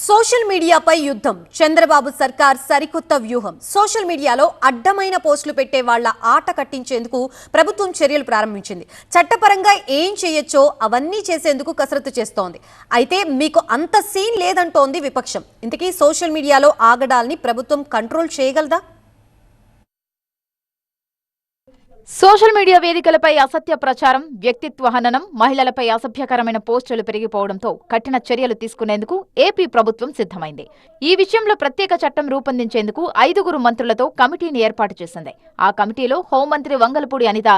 Social మీడియాపై యుద్ధం చంద్రబాబు సర్కార్ సరికొత్త వ్యూహం సోషల్ మీడియాలో అడ్డమైన పోస్టులు పెట్టే వాళ్ళ ఆట కట్టించేందుకు ప్రభుత్వం చర్యలు ప్రారంభించింది. చట్టపరంగా ఏం చేయొచ్చో అవన్నీ చేసేందుకు కసరత్తు చేస్తోంది. అయితే మీకు అంత సీన్ లేదంటోంది విపక్షం. ఇంతకీ సోషల్ మీడియాలో ఆగడాల్ని ప్రభుత్వం కంట్రోల్ చేయగలదా? సోషల్ మీడియా వేదికలపై అసత్య ప్రచారం, వ్యక్తిత్వ హననం, మహిళలపై అసభ్యకరమైన పోస్టులు పెరిగిపోవడంతో కఠిన చర్యలు తీసుకునేందుకు ఏపీ ప్రభుత్వం సిద్ధమైంది. ఈ విషయంలో ప్రత్యేక చట్టం రూపొందించేందుకు 5 మంత్రులతో కమిటీని ఏర్పాటు చేసింది. ఆ కమిటీలో హోంమంత్రి వంగలపూడి అనిత,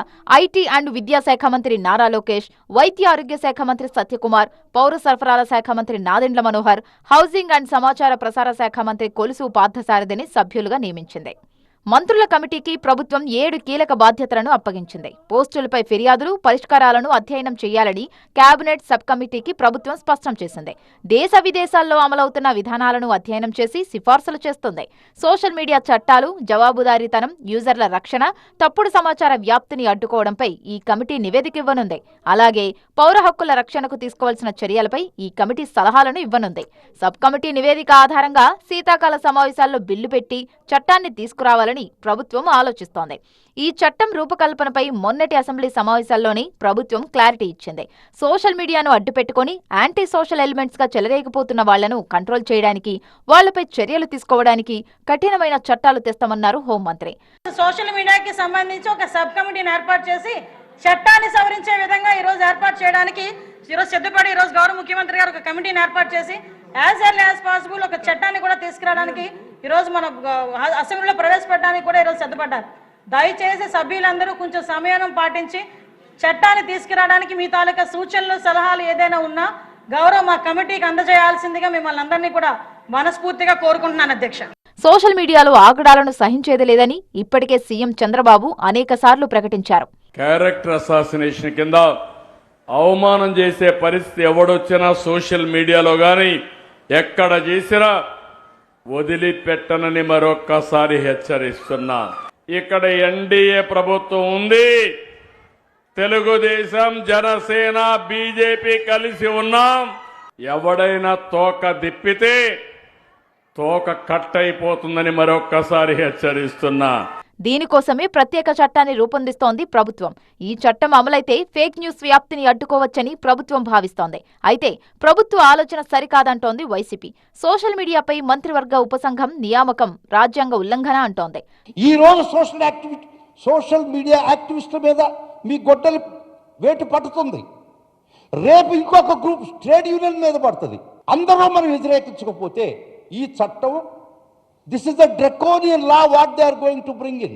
ఐటీ అండ్ విద్యాశాఖ మంత్రి నారా లోకేష్, వైద్య ఆరోగ్య శాఖ మంత్రి సత్యకుమార్, పౌర సరఫరాల శాఖ మంత్రి నాదెండ్ల మనోహర్, హౌసింగ్ అండ్ సమాచార ప్రసార శాఖ మంత్రి కొలుసు పార్థసారథిని సభ్యులుగా నియమించింది. మంత్రుల కమిటీకి ప్రభుత్వం 7 కీలక బాధ్యతలను అప్పగించింది. పోస్టులపై ఫిర్యాదులు, పరిష్కారాలను అధ్యయనం చేయాలని కేబినెట్ సబ్ కమిటీకి ప్రభుత్వం స్పష్టం చేసింది. దేశ విదేశాల్లో అమలవుతున్న విధానాలను అధ్యయనం చేసి సిఫార్సులు చేస్తుంది. సోషల్ మీడియా చట్టాలు, జవాబుదారీతనం, యూజర్ల రక్షణ, తప్పుడు సమాచార వ్యాప్తిని అడ్డుకోవడంపై ఈ కమిటీ నివేదిక ఇవ్వనుంది. అలాగే పౌర హక్కుల రక్షణకు తీసుకోవాల్సిన చర్యలపై ఈ కమిటీ సలహాలను ఇవ్వనుంది. సబ్ కమిటీ నివేదిక ఆధారంగా శీతాకాల సమావేశాల్లో బిల్లు పెట్టి చట్టాన్ని తీసుకురావాలని ప్రభుత్వం ఆలోచిస్తోంది. ఈ చట్టం రూపకల్పనపై మొన్నటి అసెంబ్లీ సమావేశాల్లోనే ప్రభుత్వం క్లారిటీ ఇచ్చింది. సోషల్ మీడియాను అడ్డుపెట్టుకుని యాంటీ సోషల్ ఎలిమెంట్స్ గా చెలరేగిపోతున్న వాళ్లను కంట్రోల్ చేయడానికి, వాళ్లపై చర్యలు తీసుకోవడానికి కఠినమైన చట్టాలు తెస్తామన్నారు హోంమంత్రి. సోషల్ మీడియాకి సంబంధించి ఒక సబ్ కమిటీని ఏర్పాటు చేసి చట్టాన్ని సవరించే విధంగా ఈ రోజు ఏర్పాటు చేయడానికి ఈరోజు సిద్ధపడి ఈరోజు గౌరవ ముఖ్యమంత్రి గారు ఒక కమిటీని ఏర్పాటు చేసి యాజ్ ఎర్లీ యాజ్ పాసిబుల్ ఒక చట్టాన్ని కూడా తీసుకురావడానికి ఈరోజు మన అసెంబ్లీలో ప్రవేశపెట్టడానికి కూడా ఈరోజు సిద్ధపడ్డారు. దయచేసి సభ్యులందరూ కొంచెం సమయం పాటించి చట్టాన్ని తీసుకురావడానికి మీ తాలూకా సూచనలు, సలహాలు ఏదైనా ఉన్నా గౌరవ మా కమిటీకి అందజేయాల్సిందిగా మిమ్మల్ని అందరినీ కూడా మనస్ఫూర్తిగా కోరుకుంటున్నాను అధ్యక్ష. సోషల్ మీడియాలో ఆగడాలను సహించేది లేదని ఇప్పటికే సీఎం చంద్రబాబు అనేకసార్లు ప్రకటించారు. క్యారెక్టర్ అసాసినేషన్ కింద అవమానం చేసే పరిస్థితి ఎవడొచ్చినా సోషల్ మీడియాలో గాని ఎక్కడ చేసినా వదిలిపెట్టనని మరొక్కసారి హెచ్చరిస్తున్నా. ఇక్కడ ఎన్డీఏ ప్రభుత్వం ఉంది, తెలుగుదేశం, జనసేన, బీజేపీ కలిసి ఉన్నాం. ఎవడైనా తోక దిప్పితే తోక కట్ అయిపోతుందని మరొక్కసారి హెచ్చరిస్తున్నా. దీనికోసమే ప్రత్యేక చట్టాన్ని రూపొందిస్తోంది ప్రభుత్వం. ఈ చట్టం అమలైతే ఫేక్ న్యూస్ వ్యాప్తిని అడ్డుకోవచ్చని ప్రభుత్వం భావిస్తోంది. అయితే ప్రభుత్వ ఆలోచన సరికాదంటోంది వైసీపీ. సోషల్ మీడియాపై మంత్రివర్గ ఉపసంఘం నియామకం రాజ్యాంగ ఉల్లంఘన అంటోంది. ఈ రోజు సోషల్ మీడియా యాక్టివిస్టుల మీద మీ గొడ్డలి వేటు పడుతుంది, రేపు ఇంకొక గ్రూప్ ట్రేడ్ యూనియన్ మీద పడుతుంది. అందరూ మనం వ్యతిరేకించకపోతే ఈ చట్టం This is the draconian law what they are going to bring in.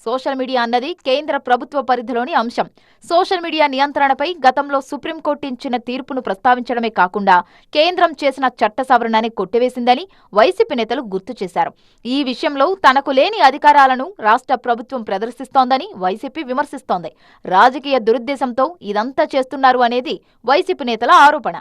Social media అన్నది కేంద్ర ప్రభుత్వ పరిధిలోని అంశం. సోషల్ మీడియా నియంత్రణపై గతంలో సుప్రీంకోర్టు ఇచ్చిన తీర్పును ప్రస్తావించడమే కాకుండా కేంద్రం చేసిన చట్ట సవరణని కొట్టివేసిందని వైసీపీ నేతలు గుర్తు చేశారు. ఈ విషయంలో తనకు లేని అధికారాలను రాష్ట్ర ప్రభుత్వం ప్రదర్శిస్తోందని వైసీపీ విమర్శిస్తోంది. రాజకీయ దురుద్దేశంతో ఇదంతా చేస్తున్నారు అనేది వైసీపీ నేతల ఆరోపణ.